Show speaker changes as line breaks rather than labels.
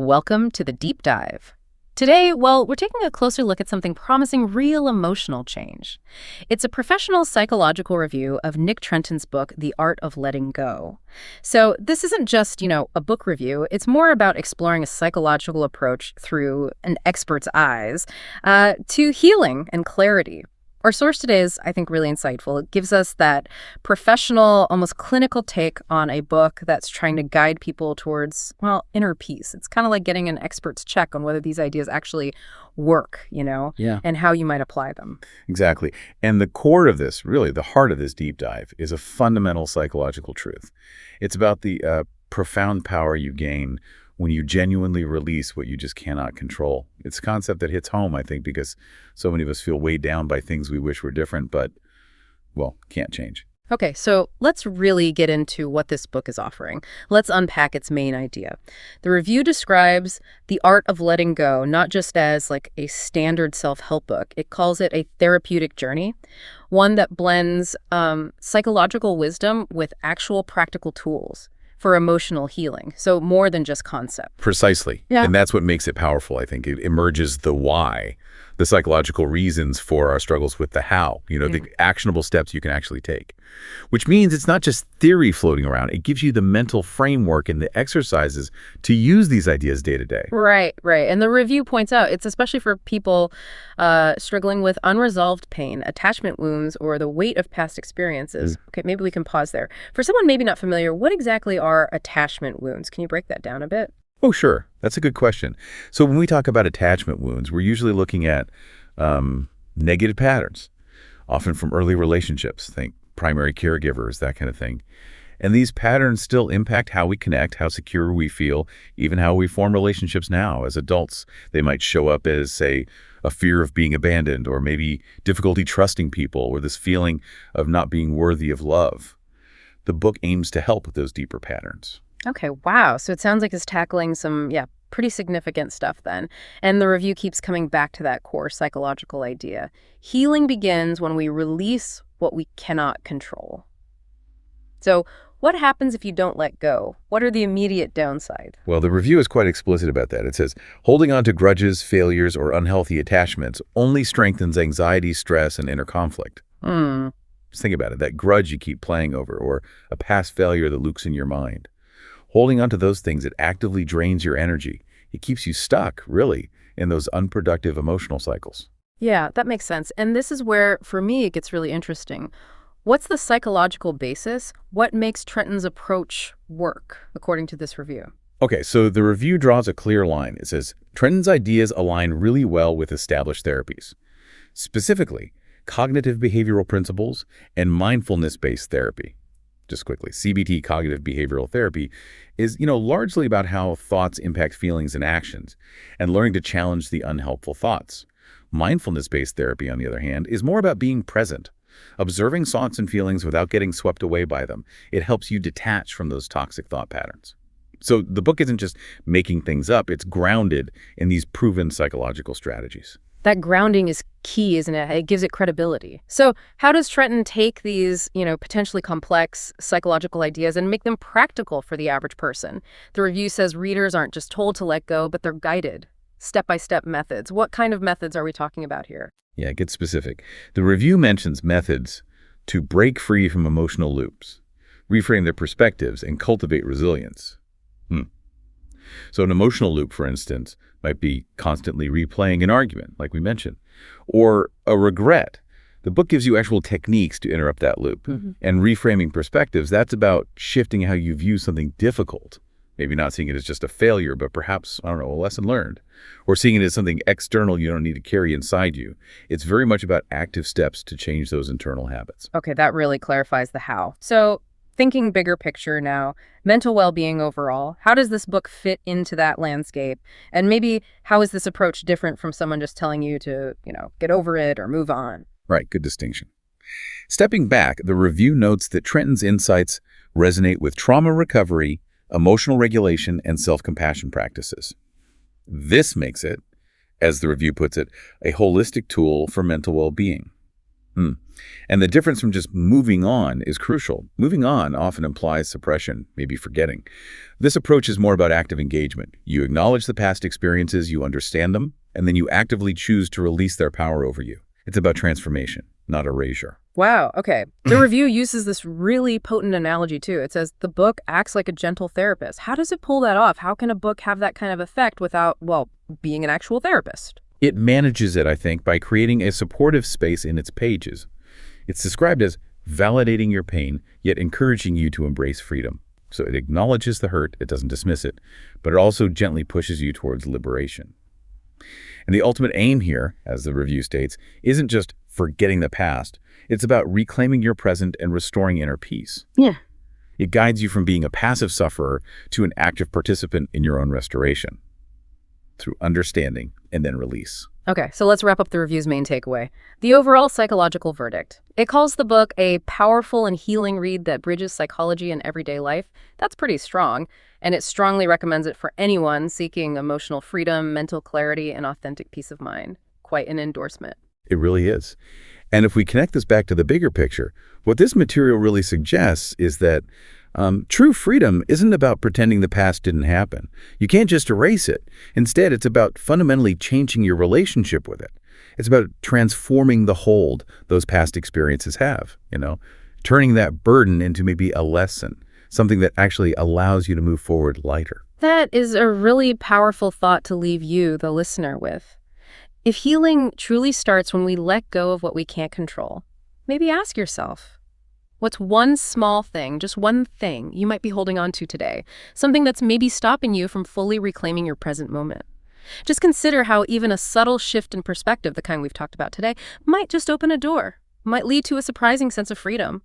Welcome to the deep dive. Today, we're taking a closer look at something promising real emotional change. It's a professional psychological review of Nick Trenton's book, The Art of Letting Go. So this isn't just, a book review. It's more about exploring a psychological approach through an expert's eyes to healing and clarity. Our source today is, I think, really insightful. It gives us that professional, almost clinical take on a book that's trying to guide people towards, inner peace. It's kind of like getting an expert's check on whether these ideas actually work,
Yeah,
and how you might apply them.
exactly. And the core of this, really the heart of this deep dive, is a fundamental psychological truth. It's about the profound power you gain when you genuinely release what you just cannot control. It's a concept that hits home, I think, because so many of us feel weighed down by things we wish were different, but, can't change.
Okay, so let's really get into what this book is offering. Let's unpack its main idea. The review describes The Art of Letting Go not just as like a standard self-help book. It calls it a therapeutic journey, one that blends psychological wisdom with actual practical tools for emotional healing. So more than just concept.
Precisely.
Yeah.
And that's what makes it powerful, I think. It emerges the why, the psychological reasons for our struggles with the how, the actionable steps you can actually take. Which means it's not just theory floating around. It gives you the mental framework and the exercises to use these ideas day to day.
Right. And the review points out it's especially for people struggling with unresolved pain, attachment wounds, or the weight of past experiences. Okay, maybe we can pause there. For someone maybe not familiar, what exactly are attachment wounds? Can you break that down a bit?
Oh, sure. That's a good question. So when we talk about attachment wounds, we're usually looking at negative patterns, often from early relationships. Think primary caregivers, that kind of thing. And these patterns still impact how we connect, how secure we feel, even how we form relationships now as adults. They might show up as, say, a fear of being abandoned, or maybe difficulty trusting people, or this feeling of not being worthy of love. The book aims to help with those deeper patterns.
Okay, wow. So it sounds like it's tackling some, pretty significant stuff then. And the review keeps coming back to that core psychological idea. Healing begins when we release what we cannot control. So what happens if you don't let go? What are the immediate downsides?
Well, the review is quite explicit about that. It says, holding on to grudges, failures, or unhealthy attachments only strengthens anxiety, stress, and inner conflict. Just think about it, that grudge you keep playing over, or a past failure that loops in your mind. Holding on to those things, it actively drains your energy. It keeps you stuck, really, in those unproductive emotional cycles.
Yeah, that makes sense. And this is where, for me, it gets really interesting. What's the psychological basis? What makes Trenton's approach work, according to this review?
Okay, so the review draws a clear line. It says, Trenton's ideas align really well with established therapies. Specifically, cognitive behavioral principles and mindfulness-based therapy. Just quickly, CBT, cognitive behavioral therapy, is, largely about how thoughts impact feelings and actions, and learning to challenge the unhelpful thoughts. Mindfulness-based therapy, on the other hand, is more about being present, observing thoughts and feelings without getting swept away by them. It helps you detach from those toxic thought patterns. So the book isn't just making things up, it's grounded in these proven psychological strategies.
That grounding is key, isn't it? It gives it credibility. So how does Trenton take these, potentially complex psychological ideas and make them practical for the average person? The review says readers aren't just told to let go, but they're guided. Step-by-step methods. What kind of methods are we talking about here?
Yeah, get specific. The review mentions methods to break free from emotional loops, reframe their perspectives, and cultivate resilience. So an emotional loop, for instance, might be constantly replaying an argument, like we mentioned, or a regret. The book gives you actual techniques to interrupt that loop. And reframing perspectives, that's about shifting how you view something difficult. Maybe not seeing it as just a failure, but perhaps, a lesson learned. Or seeing it as something external you don't need to carry inside you. It's very much about active steps to change those internal habits.
Okay, that really clarifies the how. So thinking bigger picture now, mental well-being overall, how does this book fit into that landscape? And maybe how is this approach different from someone just telling you to, get over it or move on?
Right, good distinction. Stepping back, the review notes that Trenton's insights resonate with trauma recovery, emotional regulation, and self-compassion practices. This makes it, as the review puts it, a holistic tool for mental well-being. And the difference from just moving on is crucial. Moving on often implies suppression, maybe forgetting. This approach is more about active engagement. You acknowledge the past experiences, you understand them, and then you actively choose to release their power over you. It's about transformation, not erasure.
Wow, okay. The review uses this really potent analogy, too. It says the book acts like a gentle therapist. How does it pull that off? How can a book have that kind of effect without, well, being an actual therapist?
It manages it, I think, by creating a supportive space in its pages. It's described as validating your pain, yet encouraging you to embrace freedom. So it acknowledges the hurt, it doesn't dismiss it, but it also gently pushes you towards liberation. And the ultimate aim here, as the review states, isn't just forgetting the past. It's about reclaiming your present and restoring inner peace.
Yeah.
It guides you from being a passive sufferer to an active participant in your own restoration through understanding and then release.
Okay, so let's wrap up the review's main takeaway. The overall psychological verdict. It calls the book a powerful and healing read that bridges psychology and everyday life. That's pretty strong, and it strongly recommends it for anyone seeking emotional freedom, mental clarity, and authentic peace of mind. Quite an endorsement.
It really is. And if we connect this back to the bigger picture, what this material really suggests is that true freedom isn't about pretending the past didn't happen. You can't just erase it. Instead, it's about fundamentally changing your relationship with it. It's about transforming the hold those past experiences have, turning that burden into maybe a lesson, something that actually allows you to move forward lighter.
That is a really powerful thought to leave you, the listener, with. If healing truly starts when we let go of what we can't control, maybe ask yourself, what's one small thing, just one thing, you might be holding on to today? Something that's maybe stopping you from fully reclaiming your present moment. Just consider how even a subtle shift in perspective, the kind we've talked about today, might just open a door, might lead to a surprising sense of freedom.